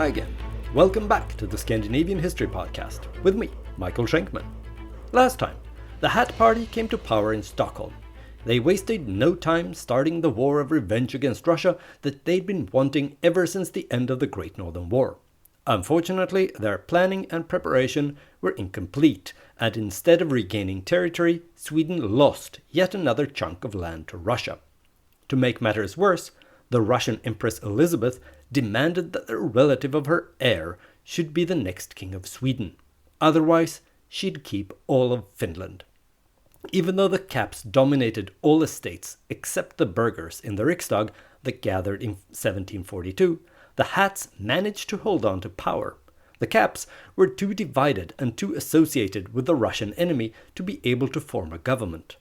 Hi again. Welcome back to the Scandinavian History Podcast with me, Michael Schenkman. Last time, the Hat Party came to power in Stockholm. They wasted no time starting the war of revenge against Russia that they'd been wanting ever since the end of the Great Northern War. Unfortunately, their planning and preparation were incomplete, and instead of regaining territory, Sweden lost yet another chunk of land to Russia. To make matters worse, the Russian Empress Elizabeth demanded that a relative of her heir should be the next king of Sweden. Otherwise, she'd keep all of Finland. Even though the Caps dominated all estates except the burghers in the Riksdag that gathered in 1742, the Hats managed to hold on to power. The Caps were too divided and too associated with the Russian enemy to be able to form a government.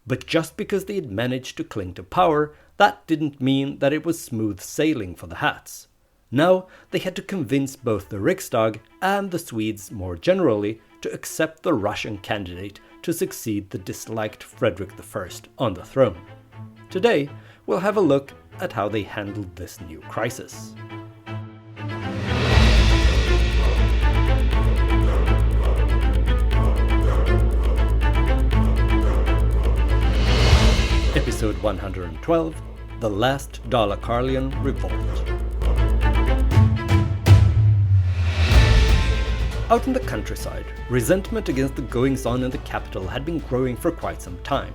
But just because they had managed to cling to power, that didn't mean that it was smooth sailing for the Hats. Now they had to convince both the Riksdag and the Swedes more generally to accept the Russian candidate to succeed the disliked Frederick I on the throne. Today, we'll have a look at how they handled this new crisis. Episode 112, The Last Dalacarlian Revolt. Out in the countryside, resentment against the goings-on in the capital had been growing for quite some time.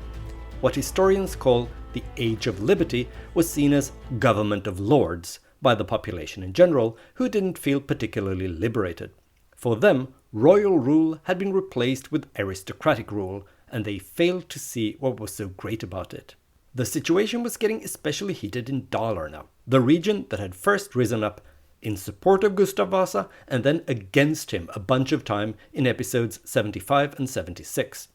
What historians call the Age of Liberty was seen as government of lords by the population in general, who didn't feel particularly liberated. For them, royal rule had been replaced with aristocratic rule, and they failed to see what was so great about it. The situation was getting especially heated in Dalarna, the region that had first risen up in support of Gustav Vasa and then against him a bunch of time in episodes 75 and 76.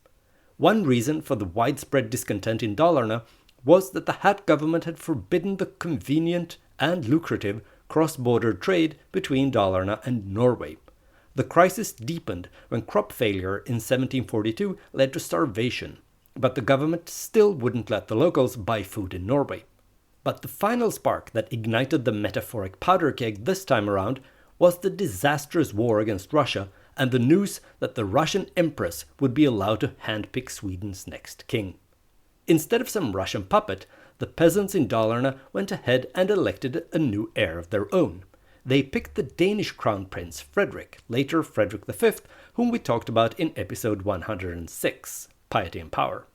One reason for the widespread discontent in Dalarna was that the Hat government had forbidden the convenient and lucrative cross-border trade between Dalarna and Norway. The crisis deepened when crop failure in 1742 led to starvation, but the government still wouldn't let the locals buy food in Norway. But the final spark that ignited the metaphoric powder keg this time around was the disastrous war against Russia and the news that the Russian Empress would be allowed to handpick Sweden's next king. Instead of some Russian puppet, the peasants in Dalarna went ahead and elected a new heir of their own. They picked the Danish crown prince Frederick, later Frederick V, whom we talked about in episode 106, Piety and Power.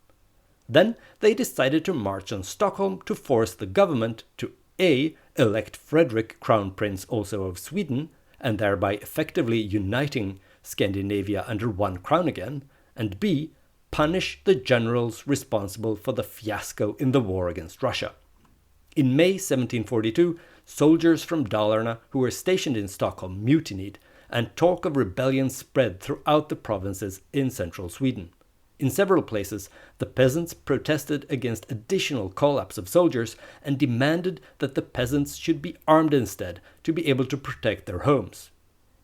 Then they decided to march on Stockholm to force the government to A. elect Frederick Crown Prince also of Sweden, and thereby effectively uniting Scandinavia under one crown again, and B. punish the generals responsible for the fiasco in the war against Russia. In May 1742, soldiers from Dalarna who were stationed in Stockholm mutinied, and talk of rebellion spread throughout the provinces in central Sweden. In several places, the peasants protested against additional call-ups of soldiers and demanded that the peasants should be armed instead to be able to protect their homes.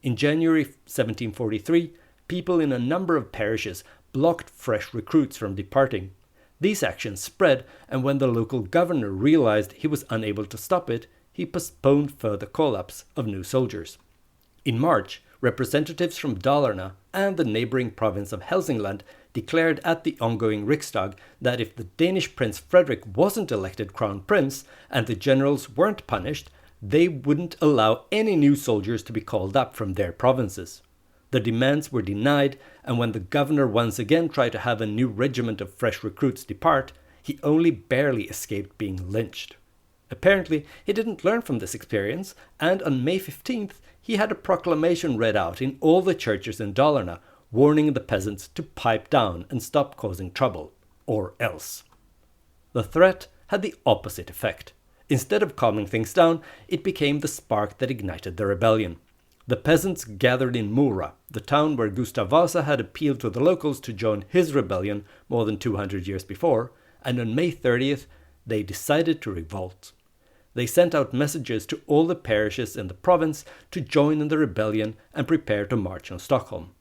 In January 1743, people in a number of parishes blocked fresh recruits from departing. These actions spread, and when the local governor realized he was unable to stop it, he postponed further call-ups of new soldiers. In March, representatives from Dalarna and the neighboring province of Hälsingland declared at the ongoing Riksdag that if the Danish Prince Frederick wasn't elected crown prince and the generals weren't punished, they wouldn't allow any new soldiers to be called up from their provinces. The demands were denied, and when the governor once again tried to have a new regiment of fresh recruits depart, he only barely escaped being lynched. Apparently, he didn't learn from this experience, and on May 15th, he had a proclamation read out in all the churches in Dalarna, warning the peasants to pipe down and stop causing trouble, or else. The threat had the opposite effect. Instead of calming things down, it became the spark that ignited the rebellion. The peasants gathered in Mora, the town where Gustav Vasa had appealed to the locals to join his rebellion more than 200 years before, and on May 30th, they decided to revolt. They sent out messages to all the parishes in the province to join in the rebellion and prepare to march on Stockholm.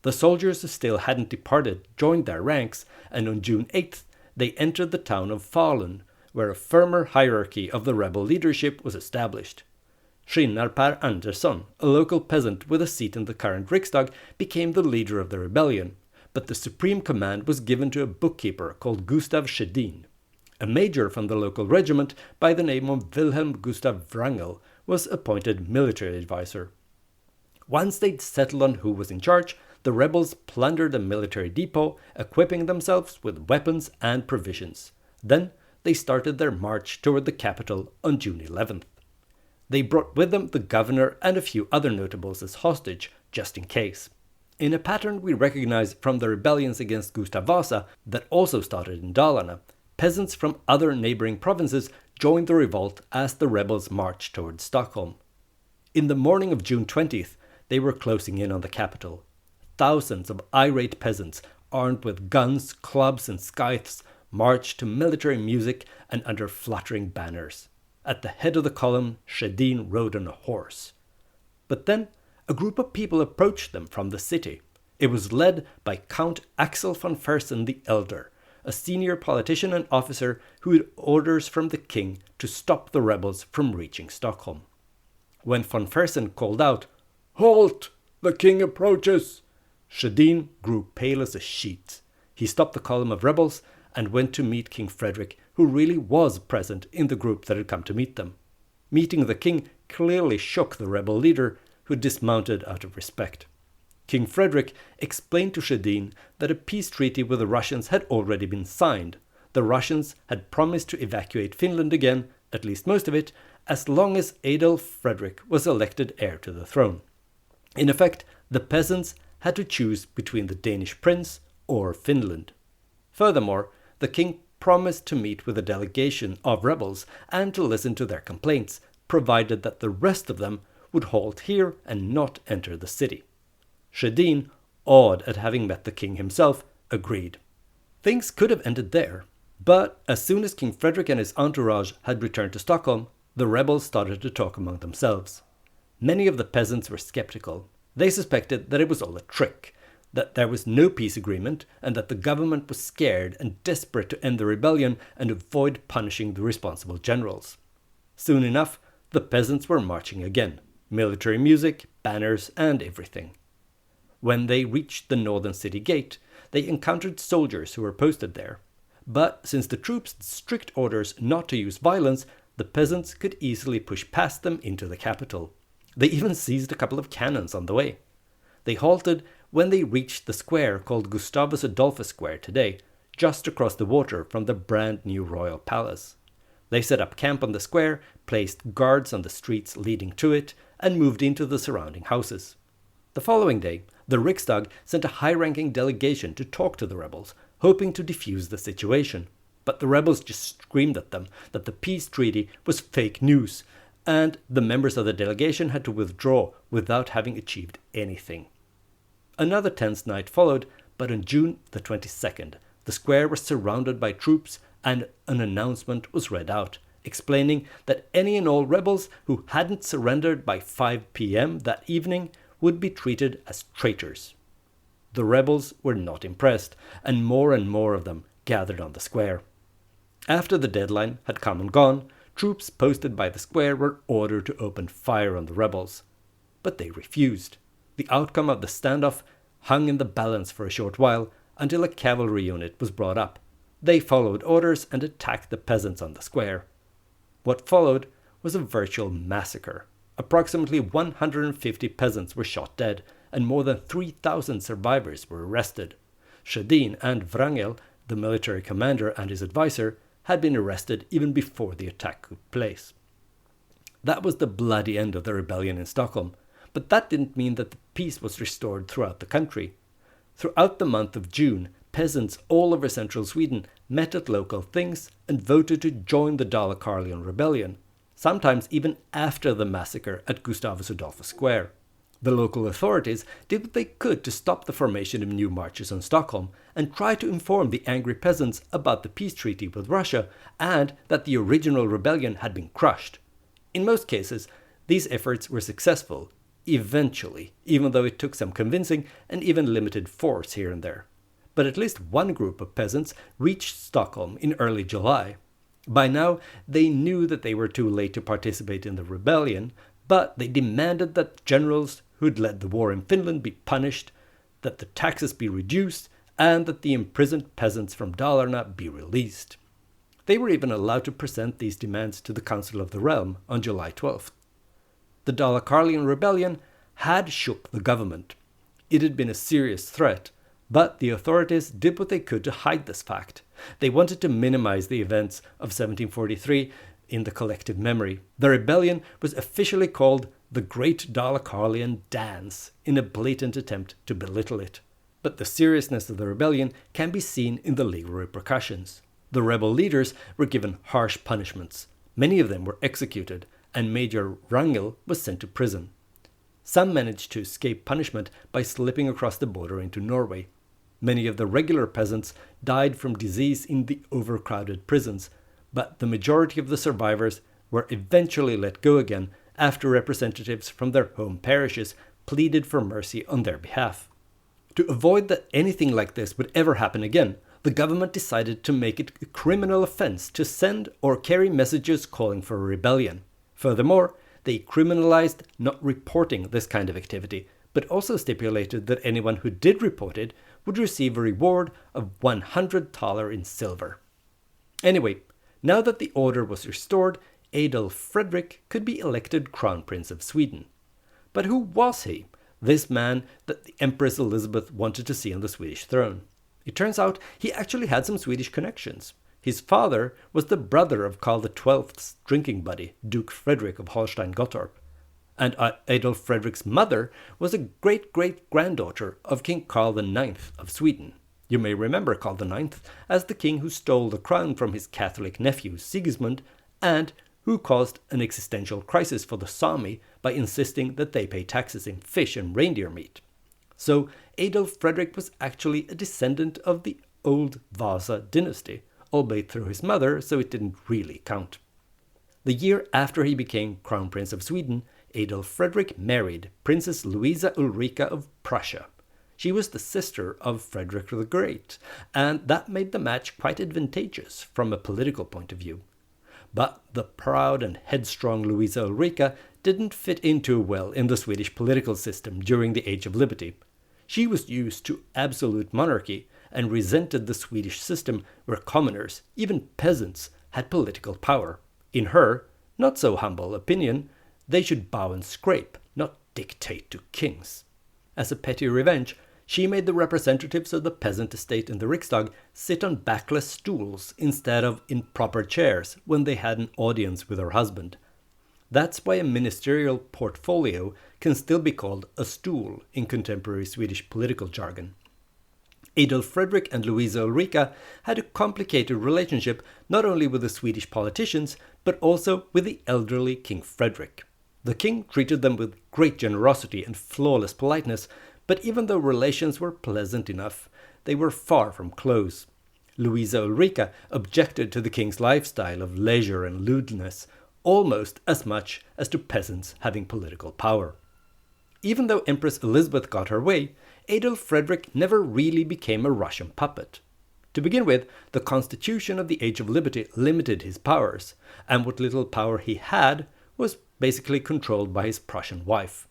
The soldiers who still hadn't departed joined their ranks, and on June 8th, they entered the town of Falun, where a firmer hierarchy of the rebel leadership was established. Skinnar Per Andersson, a local peasant with a seat in the current Riksdag, became the leader of the rebellion, but the supreme command was given to a bookkeeper called Gustav Skedin. A major from the local regiment by the name of Wilhelm Gustav Wrangel was appointed military advisor. Once they'd settled on who was in charge, the rebels plundered a military depot, equipping themselves with weapons and provisions. Then they started their march toward the capital on June 11th. They brought with them the governor and a few other notables as hostage, just in case. In a pattern we recognize from the rebellions against Gustav Vasa that also started in Dalarna, peasants from other neighboring provinces joined the revolt as the rebels marched towards Stockholm. In the morning of June 20th, they were closing in on the capital. Thousands of irate peasants, armed with guns, clubs, and scythes, marched to military music and under fluttering banners. At the head of the column, Skedin rode on a horse. But then, a group of people approached them from the city. It was led by Count Axel von Fersen the Elder, a senior politician and officer who had orders from the king to stop the rebels from reaching Stockholm. When von Fersen called out, "Halt! The king approaches!" Skedin grew pale as a sheet. He stopped the column of rebels and went to meet King Frederick, who really was present in the group that had come to meet them. Meeting the king clearly shook the rebel leader, who dismounted out of respect. King Frederick explained to Skedin that a peace treaty with the Russians had already been signed. The Russians had promised to evacuate Finland again, at least most of it, as long as Adolf Frederick was elected heir to the throne. In effect, the peasants had to choose between the Danish prince or Finland. Furthermore, the king promised to meet with a delegation of rebels and to listen to their complaints, provided that the rest of them would halt here and not enter the city. Skedin, awed at having met the king himself, agreed. Things could have ended there, but as soon as King Frederick and his entourage had returned to Stockholm, the rebels started to talk among themselves. Many of the peasants were skeptical. They suspected that it was all a trick, that there was no peace agreement, and that the government was scared and desperate to end the rebellion and avoid punishing the responsible generals. Soon enough, the peasants were marching again. Military music, banners, and everything. When they reached the northern city gate, they encountered soldiers who were posted there. But since the troops had strict orders not to use violence, the peasants could easily push past them into the capital. They even seized a couple of cannons on the way. They halted when they reached the square called Gustavus Adolphus Square today, just across the water from the brand new royal palace. They set up camp on the square, placed guards on the streets leading to it, and moved into the surrounding houses. The following day, the Riksdag sent a high-ranking delegation to talk to the rebels, hoping to defuse the situation. But the rebels just screamed at them that the peace treaty was fake news, and the members of the delegation had to withdraw without having achieved anything. Another tense night followed, but on June the 22nd, the square was surrounded by troops and an announcement was read out, explaining that any and all rebels who hadn't surrendered by 5 p.m. that evening would be treated as traitors. The rebels were not impressed, and more of them gathered on the square. After the deadline had come and gone, troops posted by the square were ordered to open fire on the rebels. But they refused. The outcome of the standoff hung in the balance for a short while until a cavalry unit was brought up. They followed orders and attacked the peasants on the square. What followed was a virtual massacre. Approximately 150 peasants were shot dead, and more than 3,000 survivors were arrested. Skedin and Wrangel, the military commander and his advisor, had been arrested even before the attack took place. That was the bloody end of the rebellion in Stockholm, but that didn't mean that the peace was restored throughout the country. Throughout the month of June, peasants all over central Sweden met at local things and voted to join the Dalacarlian rebellion, sometimes even after the massacre at Gustavus Adolphus Square. The local authorities did what they could to stop the formation of new marches on Stockholm and try to inform the angry peasants about the peace treaty with Russia and that the original rebellion had been crushed. In most cases, these efforts were successful, eventually, even though it took some convincing and even limited force here and there. But at least one group of peasants reached Stockholm in early July. By now, they knew that they were too late to participate in the rebellion, but they demanded that generals who'd led the war in Finland be punished, that the taxes be reduced, and that the imprisoned peasants from Dalarna be released. They were even allowed to present these demands to the Council of the Realm on July 12th. The Dalacarlian rebellion had shook the government. It had been a serious threat, but the authorities did what they could to hide this fact. They wanted to minimize the events of 1743 in the collective memory. The rebellion was officially called the Great Dalacarlian Dance in a blatant attempt to belittle it. But the seriousness of the rebellion can be seen in the legal repercussions. The rebel leaders were given harsh punishments. Many of them were executed, and Major Wrangel was sent to prison. Some managed to escape punishment by slipping across the border into Norway. Many of the regular peasants died from disease in the overcrowded prisons, but the majority of the survivors were eventually let go again after representatives from their home parishes pleaded for mercy on their behalf. To avoid that anything like this would ever happen again, the government decided to make it a criminal offense to send or carry messages calling for a rebellion. Furthermore, they criminalized not reporting this kind of activity, but also stipulated that anyone who did report it would receive a reward of 100 thaler in silver. Anyway, now that the order was restored, Adolf Fredrik could be elected Crown Prince of Sweden. But who was he, this man that the Empress Elizabeth wanted to see on the Swedish throne? It turns out he actually had some Swedish connections. His father was the brother of Karl XII's drinking buddy, Duke Frederick of Holstein-Gottorp. And Adolf Fredrik's mother was a great-great-granddaughter of King Karl IX of Sweden. You may remember Karl IX as the king who stole the crown from his Catholic nephew Sigismund and who caused an existential crisis for the Sami by insisting that they pay taxes in fish and reindeer meat. So Adolf Fredrik was actually a descendant of the old Vasa dynasty, albeit through his mother, so it didn't really count. The year after he became Crown Prince of Sweden, Adolf Fredrik married Princess Louisa Ulrika of Prussia. She was the sister of Frederick the Great, and that made the match quite advantageous from a political point of view. But the proud and headstrong Louisa Ulrika didn't fit in too well in the Swedish political system during the Age of Liberty. She was used to absolute monarchy and resented the Swedish system where commoners, even peasants, had political power. In her, not so humble opinion, they should bow and scrape, not dictate to kings. As a petty revenge, she made the representatives of the peasant estate in the Riksdag sit on backless stools instead of in proper chairs when they had an audience with her husband. That's why a ministerial portfolio can still be called a stool in contemporary Swedish political jargon. Adolf Fredrik and Louisa Ulrika had a complicated relationship not only with the Swedish politicians, but also with the elderly King Frederick. The king treated them with great generosity and flawless politeness, but even though relations were pleasant enough, they were far from close. Louisa Ulrika objected to the king's lifestyle of leisure and lewdness, almost as much as to peasants having political power. Even though Empress Elizabeth got her way, Adolf Fredrik never really became a Russian puppet. To begin with, the constitution of the Age of Liberty limited his powers, and what little power he had was basically controlled by his Prussian wife.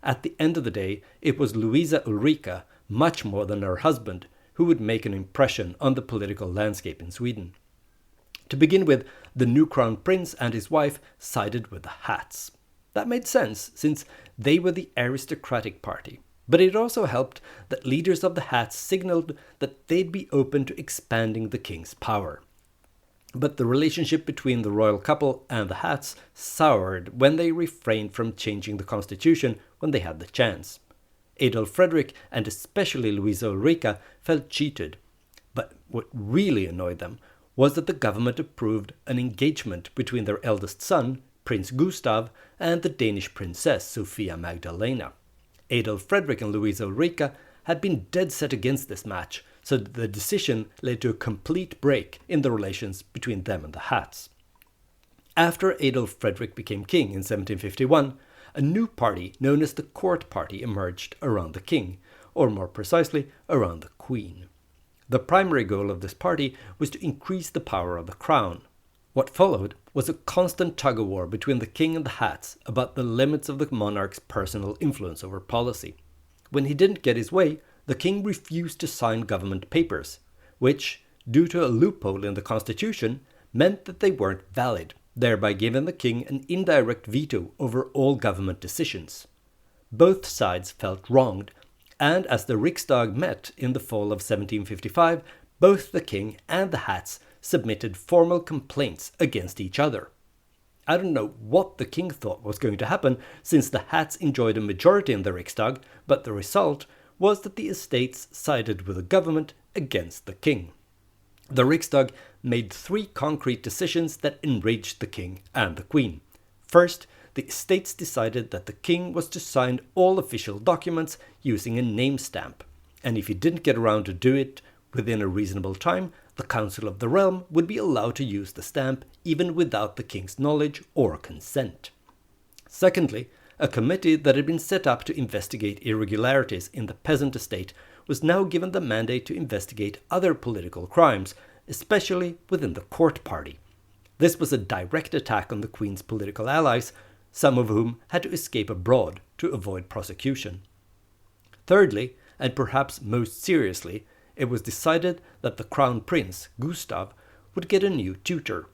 At the end of the day, it was Louisa Ulrika, much more than her husband, who would make an impression on the political landscape in Sweden. To begin with, the new crown prince and his wife sided with the Hats. That made sense, since they were the aristocratic party. But it also helped that leaders of the Hats signaled that they'd be open to expanding the king's power. But the relationship between the royal couple and the Hats soured when they refrained from changing the constitution when they had the chance. Adolf Fredrik and especially Louisa Ulrika felt cheated. But what really annoyed them was that the government approved an engagement between their eldest son, Prince Gustav, and the Danish princess Sophia Magdalena. Adolf Fredrik and Louisa Ulrika had been dead set against this match, so the decision led to a complete break in the relations between them and the Hats. After Adolf Fredrik became king in 1751, a new party known as the Court Party emerged around the king, or more precisely, around the queen. The primary goal of this party was to increase the power of the crown. What followed was a constant tug-of-war between the king and the Hats about the limits of the monarch's personal influence over policy. When he didn't get his way, the king refused to sign government papers, which, due to a loophole in the constitution, meant that they weren't valid, thereby giving the king an indirect veto over all government decisions. Both sides felt wronged, and as the Riksdag met in the fall of 1755, both the king and the Hats submitted formal complaints against each other. I don't know what the king thought was going to happen, since the Hats enjoyed a majority in the Riksdag, but the result was that the estates sided with the government against the king. The Riksdag made 3 concrete decisions that enraged the king and the queen. First, the estates decided that the king was to sign all official documents using a name stamp, and if he didn't get around to do it within a reasonable time, the Council of the Realm would be allowed to use the stamp even without the king's knowledge or consent. Secondly, a committee that had been set up to investigate irregularities in the peasant estate was now given the mandate to investigate other political crimes, especially within the court party. This was a direct attack on the Queen's political allies, some of whom had to escape abroad to avoid prosecution. Thirdly, and perhaps most seriously, it was decided that the Crown Prince, Gustav, would get a new tutor.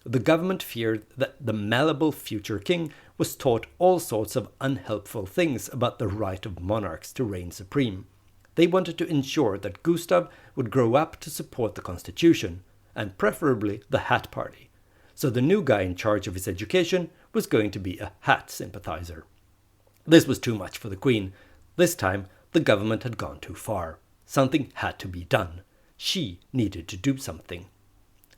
The government feared that the malleable future king was taught all sorts of unhelpful things about the right of monarchs to reign supreme. They wanted to ensure that Gustav would grow up to support the constitution, and preferably the Hat Party. So the new guy in charge of his education was going to be a Hat sympathizer. This was too much for the Queen. This time, the government had gone too far. Something had to be done. She needed to do something.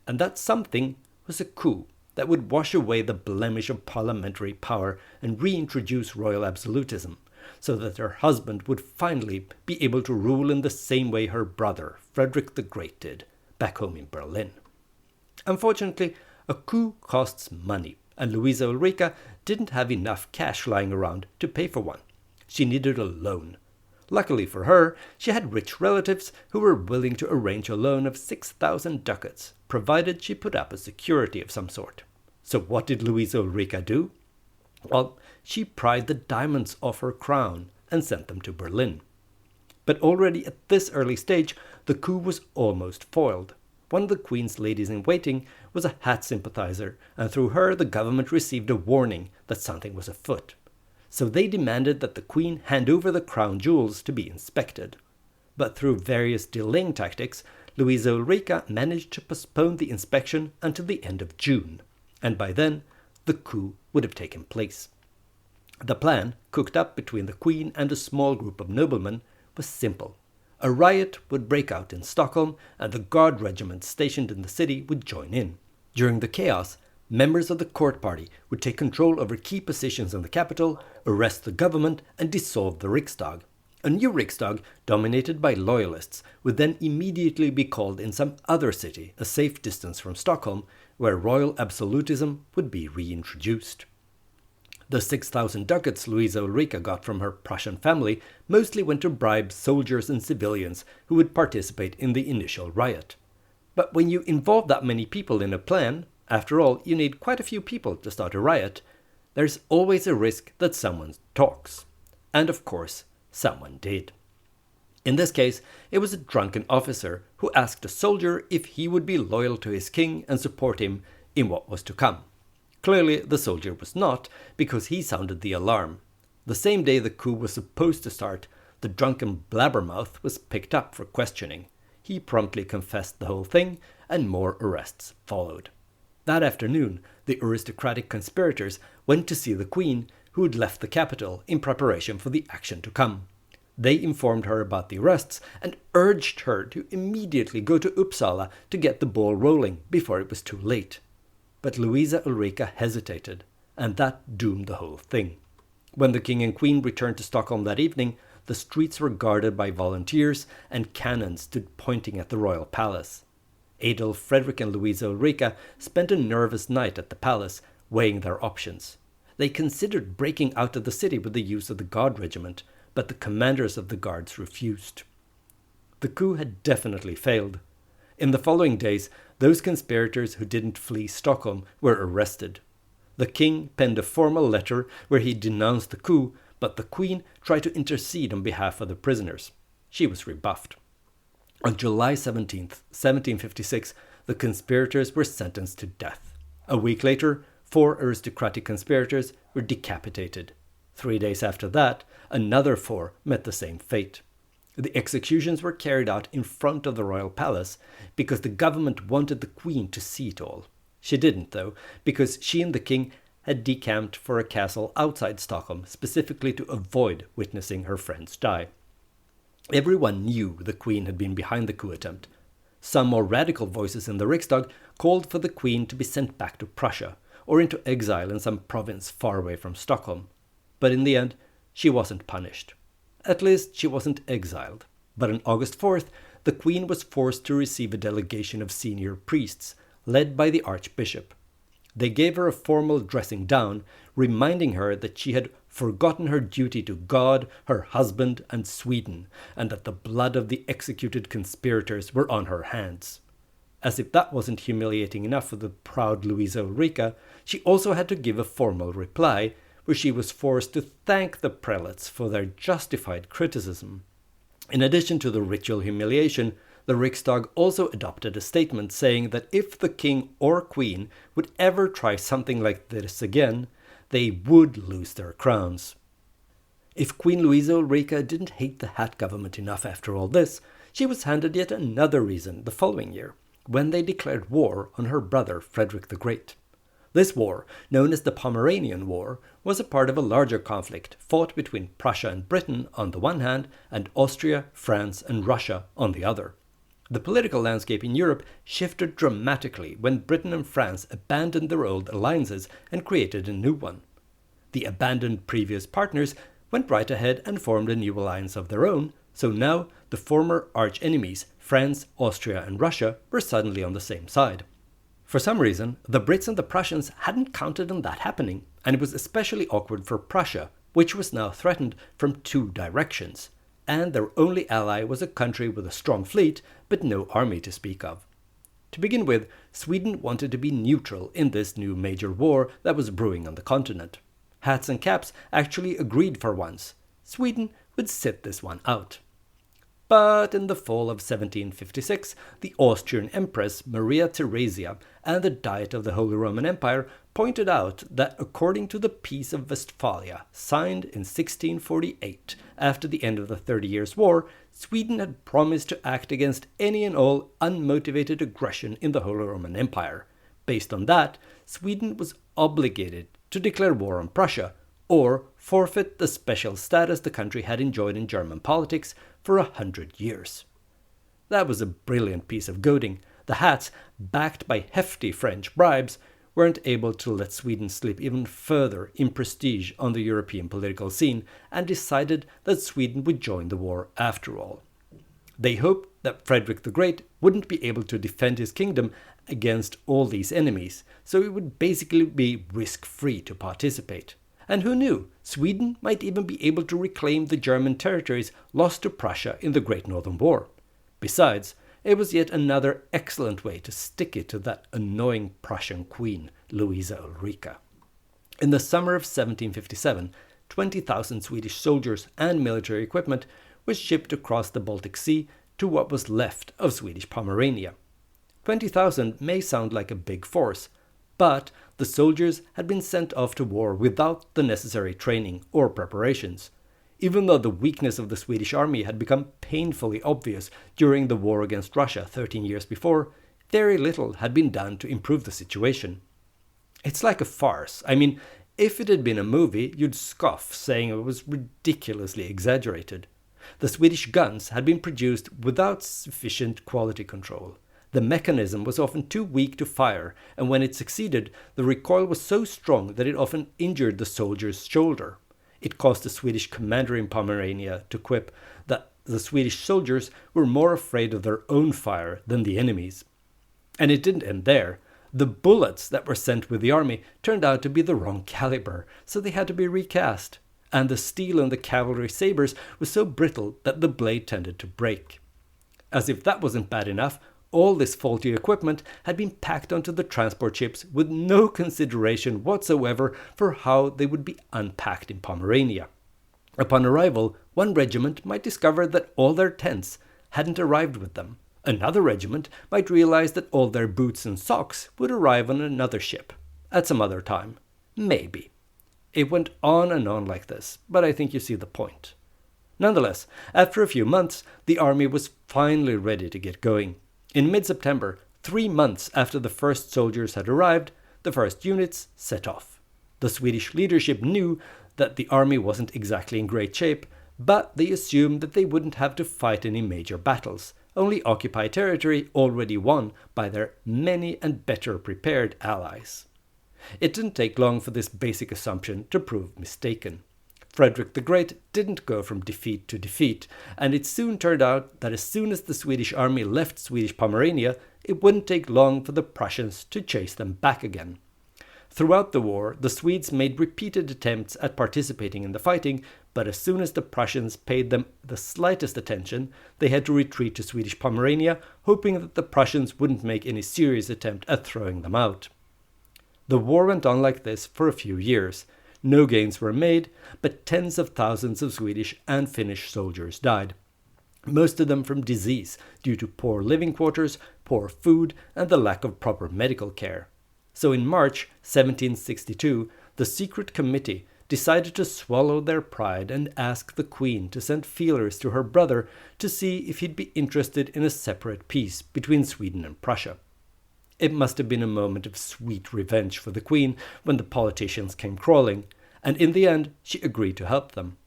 And that something was a coup that would wash away the blemish of parliamentary power and reintroduce royal absolutism, so that her husband would finally be able to rule in the same way her brother, Frederick the Great, did, back home in Berlin. Unfortunately, a coup costs money, and Louisa Ulrika didn't have enough cash lying around to pay for one. She needed a loan. Luckily for her, she had rich relatives who were willing to arrange a loan of 6,000 ducats, provided she put up a security of some sort. So what did Louisa Ulrika do? Well, she pried the diamonds off her crown and sent them to Berlin. But already at this early stage, the coup was almost foiled. One of the Queen's ladies-in-waiting was a Hat sympathizer, and through her the government received a warning that something was afoot. So they demanded that the Queen hand over the crown jewels to be inspected. But through various delaying tactics, Louisa Ulrika managed to postpone the inspection until the end of June, and by then the coup would have taken place. The plan, cooked up between the Queen and a small group of noblemen, was simple. A riot would break out in Stockholm, and the guard regiments stationed in the city would join in. During the chaos, members of the court party would take control over key positions in the capital, arrest the government, and dissolve the Riksdag. A new Riksdag, dominated by loyalists, would then immediately be called in some other city, a safe distance from Stockholm, where royal absolutism would be reintroduced. The 6,000 ducats Louisa Ulrika got from her Prussian family mostly went to bribe soldiers and civilians who would participate in the initial riot. But when you involve that many people in a plan, after all, you need quite a few people to start a riot, there's always a risk that someone talks. And of course, someone did. In this case, it was a drunken officer who asked a soldier if he would be loyal to his king and support him in what was to come. Clearly, the soldier was not, because he sounded the alarm. The same day the coup was supposed to start, the drunken blabbermouth was picked up for questioning. He promptly confessed the whole thing, and more arrests followed. That afternoon, the aristocratic conspirators went to see the Queen, who had left the capital in preparation for the action to come. They informed her about the arrests and urged her to immediately go to Uppsala to get the ball rolling before it was too late. But Louisa Ulrika hesitated, and that doomed the whole thing. When the King and Queen returned to Stockholm that evening, the streets were guarded by volunteers and cannons stood pointing at the royal palace. Adolf Frederick and Louisa Ulrika spent a nervous night at the palace, weighing their options. They considered breaking out of the city with the use of the guard regiment, but the commanders of the guards refused. The coup had definitely failed. In the following days, those conspirators who didn't flee Stockholm were arrested. The king penned a formal letter where he denounced the coup, but the queen tried to intercede on behalf of the prisoners. She was rebuffed. On July 17th, 1756, the conspirators were sentenced to death. A week later, 4 aristocratic conspirators were decapitated. 3 days after that, another 4 met the same fate. The executions were carried out in front of the royal palace because the government wanted the queen to see it all. She didn't, though, because she and the king had decamped for a castle outside Stockholm specifically to avoid witnessing her friends die. Everyone knew the queen had been behind the coup attempt. Some more radical voices in the Riksdag called for the queen to be sent back to Prussia or into exile in some province far away from Stockholm. But in the end, she wasn't punished. At least she wasn't exiled. But on August 4th, the queen was forced to receive a delegation of senior priests, led by the archbishop. They gave her a formal dressing down, reminding her that she had forgotten her duty to God, her husband, and Sweden, and that the blood of the executed conspirators were on her hands. As if that wasn't humiliating enough for the proud Louisa Ulrika, she also had to give a formal reply, where she was forced to thank the prelates for their justified criticism. In addition to the ritual humiliation, the Riksdag also adopted a statement saying that if the king or queen would ever try something like this again, they would lose their crowns. If Queen Louisa Ulrika didn't hate the Hat government enough after all this, she was handed yet another reason the following year, when they declared war on her brother Frederick the Great. This war, known as the Pomeranian War, was a part of a larger conflict fought between Prussia and Britain on the one hand and Austria, France and Russia on the other. The political landscape in Europe shifted dramatically when Britain and France abandoned their old alliances and created a new one. The abandoned previous partners went right ahead and formed a new alliance of their own, so now the former arch-enemies, France, Austria and Russia, were suddenly on the same side. For some reason, the Brits and the Prussians hadn't counted on that happening, and it was especially awkward for Prussia, which was now threatened from 2 directions, and their only ally was a country with a strong fleet, but no army to speak of. To begin with, Sweden wanted to be neutral in this new major war that was brewing on the continent. Hats and caps actually agreed for once. Sweden would sit this one out. But in the fall of 1756, the Austrian Empress Maria Theresia and the Diet of the Holy Roman Empire pointed out that according to the Peace of Westphalia, signed in 1648, after the end of the 30 Years' War, Sweden had promised to act against any and all unmotivated aggression in the Holy Roman Empire. Based on that, Sweden was obligated to declare war on Prussia, or forfeit the special status the country had enjoyed in German politics for 100 years. That was a brilliant piece of goading. The Hats, backed by hefty French bribes, weren't able to let Sweden slip even further in prestige on the European political scene and decided that Sweden would join the war after all. They hoped that Frederick the Great wouldn't be able to defend his kingdom against all these enemies, so it would basically be risk-free to participate. And who knew, Sweden might even be able to reclaim the German territories lost to Prussia in the Great Northern War. Besides, it was yet another excellent way to stick it to that annoying Prussian queen, Louisa Ulrika. In the summer of 1757, 20,000 Swedish soldiers and military equipment was shipped across the Baltic Sea to what was left of Swedish Pomerania. 20,000 may sound like a big force, but the soldiers had been sent off to war without the necessary training or preparations. Even though the weakness of the Swedish army had become painfully obvious during the war against Russia 13 years before, very little had been done to improve the situation. It's like a farce. I mean, if it had been a movie, you'd scoff, saying it was ridiculously exaggerated. The Swedish guns had been produced without sufficient quality control. The mechanism was often too weak to fire, and when it succeeded, the recoil was so strong that it often injured the soldier's shoulder. It caused the Swedish commander in Pomerania to quip that the Swedish soldiers were more afraid of their own fire than the enemy's. And it didn't end there. The bullets that were sent with the army turned out to be the wrong caliber, so they had to be recast. And the steel in the cavalry sabers was so brittle that the blade tended to break. As if that wasn't bad enough, all this faulty equipment had been packed onto the transport ships with no consideration whatsoever for how they would be unpacked in Pomerania. Upon arrival, one regiment might discover that all their tents hadn't arrived with them. Another regiment might realize that all their boots and socks would arrive on another ship, at some other time. Maybe. It went on and on like this, but I think you see the point. Nonetheless, after a few months, the army was finally ready to get going. In mid-September, 3 months after the first soldiers had arrived, the first units set off. The Swedish leadership knew that the army wasn't exactly in great shape, but they assumed that they wouldn't have to fight any major battles, only occupy territory already won by their many and better prepared allies. It didn't take long for this basic assumption to prove mistaken. Frederick the Great didn't go from defeat to defeat, and it soon turned out that as soon as the Swedish army left Swedish Pomerania, it wouldn't take long for the Prussians to chase them back again. Throughout the war, the Swedes made repeated attempts at participating in the fighting, but as soon as the Prussians paid them the slightest attention, they had to retreat to Swedish Pomerania, hoping that the Prussians wouldn't make any serious attempt at throwing them out. The war went on like this for a few years. No gains were made, but tens of thousands of Swedish and Finnish soldiers died. Most of them from disease due to poor living quarters, poor food, and the lack of proper medical care. So in March 1762, the secret committee decided to swallow their pride and ask the Queen to send feelers to her brother to see if he'd be interested in a separate peace between Sweden and Prussia. It must have been a moment of sweet revenge for the Queen when the politicians came crawling, and in the end she agreed to help them.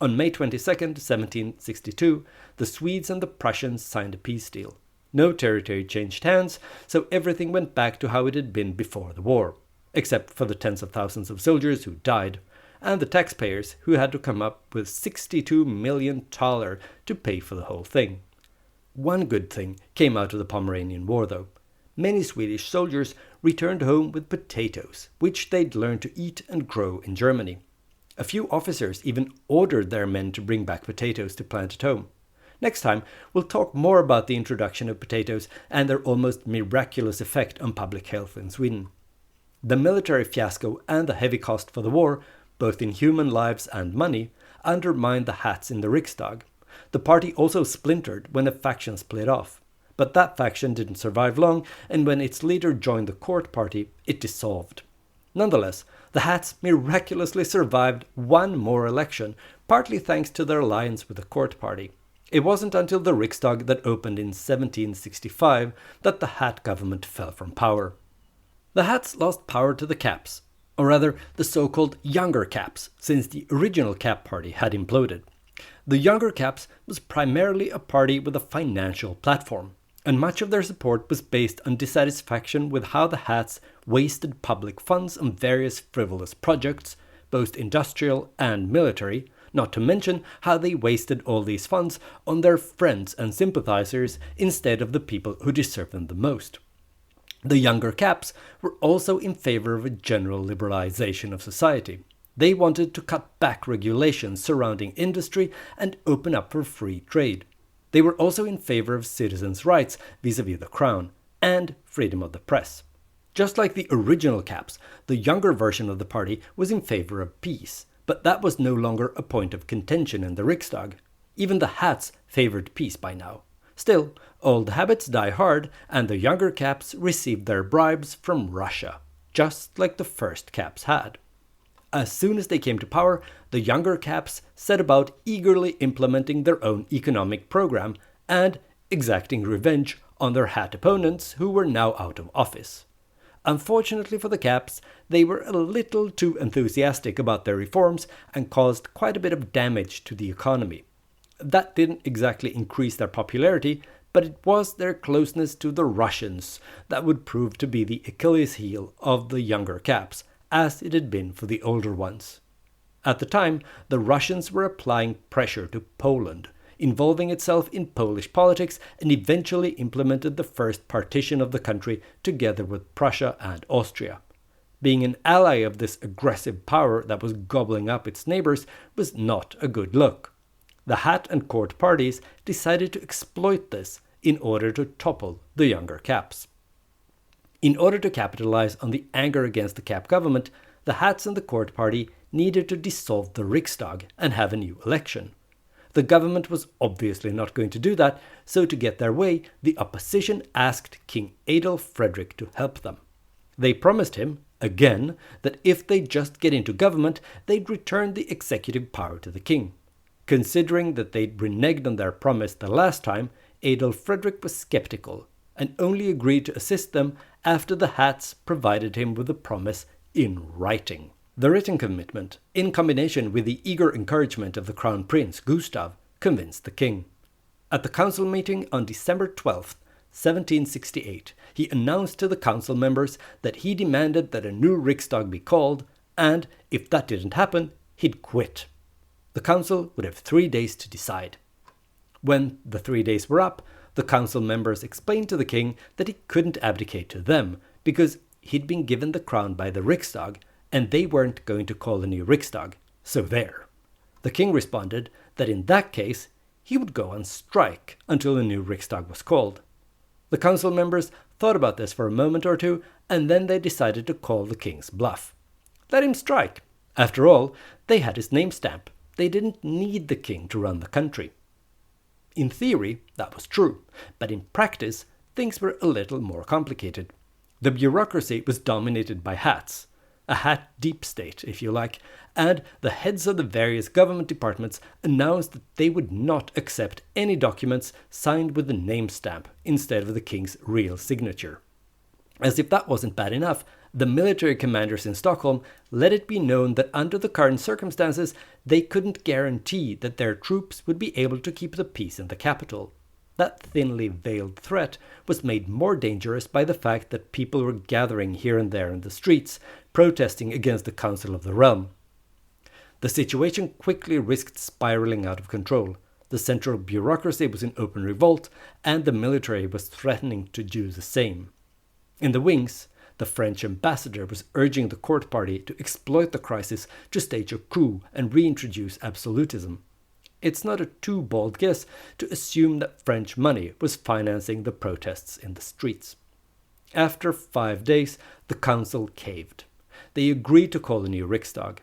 On May 22, 1762, the Swedes and the Prussians signed a peace deal. No territory changed hands, so everything went back to how it had been before the war, except for the tens of thousands of soldiers who died, and the taxpayers who had to come up with 62 million thaler to pay for the whole thing. One good thing came out of the Pomeranian War, though. Many Swedish soldiers returned home with potatoes, which they'd learned to eat and grow in Germany. A few officers even ordered their men to bring back potatoes to plant at home. Next time, we'll talk more about the introduction of potatoes and their almost miraculous effect on public health in Sweden. The military fiasco and the heavy cost for the war, both in human lives and money, undermined the Hats in the Riksdag. The party also splintered when a faction split off. But that faction didn't survive long, and when its leader joined the court party, it dissolved. Nonetheless, the Hats miraculously survived one more election, partly thanks to their alliance with the court party. It wasn't until the Riksdag that opened in 1765 that the Hat government fell from power. The Hats lost power to the Caps, or rather the so-called Younger Caps, since the original Cap party had imploded. The Younger Caps was primarily a party with a financial platform, and much of their support was based on dissatisfaction with how the Hats wasted public funds on various frivolous projects, both industrial and military, not to mention how they wasted all these funds on their friends and sympathizers instead of the people who deserved them the most. The Younger Caps were also in favor of a general liberalization of society. They wanted to cut back regulations surrounding industry and open up for free trade. They were also in favor of citizens' rights vis-à-vis the crown and freedom of the press. Just like the original Caps, the younger version of the party was in favor of peace, but that was no longer a point of contention in the Riksdag. Even the Hats favored peace by now. Still, old habits die hard, and the Younger Caps received their bribes from Russia, just like the first Caps had. As soon as they came to power, the Younger Caps set about eagerly implementing their own economic program and exacting revenge on their Hat opponents who were now out of office. Unfortunately for the Caps, they were a little too enthusiastic about their reforms and caused quite a bit of damage to the economy. That didn't exactly increase their popularity, but it was their closeness to the Russians that would prove to be the Achilles heel of the Younger Caps, as it had been for the older ones. At the time, the Russians were applying pressure to Poland, involving itself in Polish politics, and eventually implemented the first partition of the country together with Prussia and Austria. Being an ally of this aggressive power that was gobbling up its neighbors was not a good look. The Hat and court parties decided to exploit this, in order to topple the younger caps. In order to capitalize on the anger against the cap government, the Hats and the court party needed to dissolve the Riksdag and have a new election. The government was obviously not going to do that, so to get their way, the opposition asked King Adolf Fredrik to help them. They promised him, again, that if they just get into government, they'd return the executive power to the king. Considering that they'd reneged on their promise the last time, Adolf Fredrik was skeptical and only agreed to assist them after the Hats provided him with a promise in writing. The written commitment, in combination with the eager encouragement of the Crown Prince Gustav, convinced the king. At the council meeting on December 12th, 1768, he announced to the council members that he demanded that a new Riksdag be called, and if that didn't happen, he'd quit. The council would have 3 days to decide. When the 3 days were up, the council members explained to the king that he couldn't abdicate to them because he'd been given the crown by the Riksdag and they weren't going to call a new Riksdag, so there. The king responded that in that case, he would go on strike until a new Riksdag was called. The council members thought about this for a moment or two, and then they decided to call the king's bluff. Let him strike. After all, they had his name stamp. They didn't need the king to run the country. In theory, that was true, but in practice, things were a little more complicated. The bureaucracy was dominated by Hats, a hat deep state, if you like, and the heads of the various government departments announced that they would not accept any documents signed with the name stamp instead of the king's real signature. As if that wasn't bad enough, the military commanders in Stockholm let it be known that under the current circumstances, they couldn't guarantee that their troops would be able to keep the peace in the capital. That thinly veiled threat was made more dangerous by the fact that people were gathering here and there in the streets, protesting against the Council of the Realm. The situation quickly risked spiraling out of control. The central bureaucracy was in open revolt, and the military was threatening to do the same. In the wings, the French ambassador was urging the court party to exploit the crisis to stage a coup and reintroduce absolutism. It's not a too bold guess to assume that French money was financing the protests in the streets. After 5 days, the council caved. They agreed to call a new Riksdag.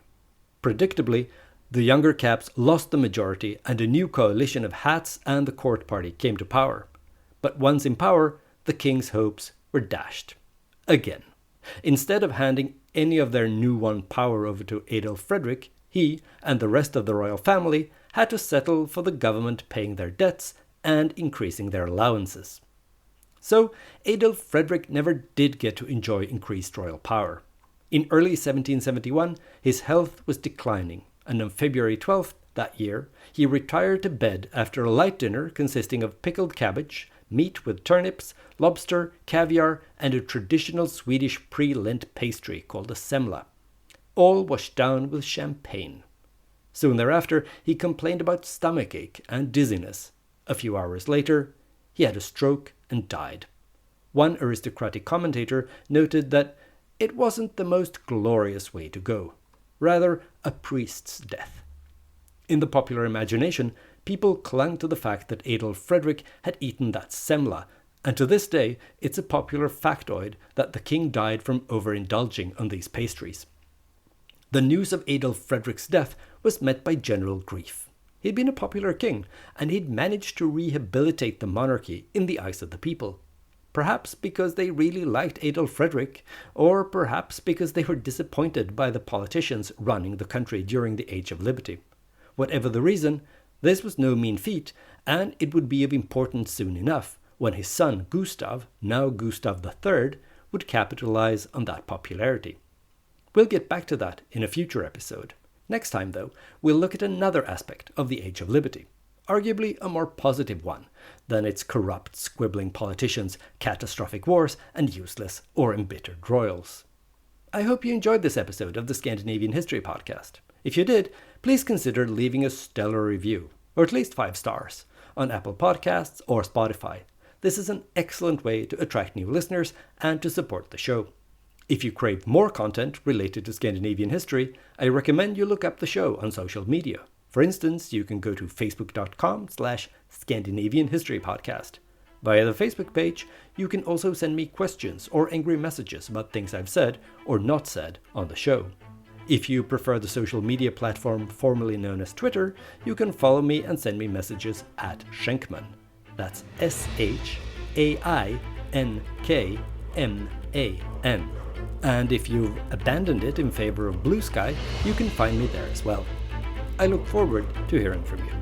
Predictably, the younger caps lost the majority and a new coalition of Hats and the court party came to power. But once in power, the king's hopes were dashed. Again. Instead of handing any of their new-won power over to Adolf Fredrik, he and the rest of the royal family had to settle for the government paying their debts and increasing their allowances. So Adolf Fredrik never did get to enjoy increased royal power. In early 1771, his health was declining, and on February 12th that year, he retired to bed after a light dinner consisting of pickled cabbage, meat with turnips, lobster, caviar, and a traditional Swedish pre-Lent pastry called a semla, all washed down with champagne. Soon thereafter, he complained about stomachache and dizziness. A few hours later, he had a stroke and died. One aristocratic commentator noted that it wasn't the most glorious way to go, rather a priest's death. In the popular imagination, people clung to the fact that Adolf Fredrik had eaten that semla, and to this day it's a popular factoid that the king died from overindulging on these pastries. The news of Adolf Fredrik's death was met by general grief. He'd been a popular king, and he'd managed to rehabilitate the monarchy in the eyes of the people. Perhaps because they really liked Adolf Fredrik, or perhaps because they were disappointed by the politicians running the country during the Age of Liberty. Whatever the reason, this was no mean feat, and it would be of importance soon enough when his son Gustav, now Gustav III, would capitalize on that popularity. We'll get back to that in a future episode. Next time, though, we'll look at another aspect of the Age of Liberty, arguably a more positive one than its corrupt, squibbling politicians, catastrophic wars, and useless or embittered royals. I hope you enjoyed this episode of the Scandinavian History Podcast. If you did, please consider leaving a stellar review, or at least 5 stars, on Apple Podcasts or Spotify. This is an excellent way to attract new listeners and to support the show. If you crave more content related to Scandinavian history, I recommend you look up the show on social media. For instance, you can go to facebook.com/Scandinavian History Podcast. Via the Facebook page, you can also send me questions or angry messages about things I've said or not said on the show. If you prefer the social media platform formerly known as Twitter, you can follow me and send me messages at Schenkman. That's SHAINKMAN. And if you've abandoned it in favor of Blue Sky, you can find me there as well. I look forward to hearing from you.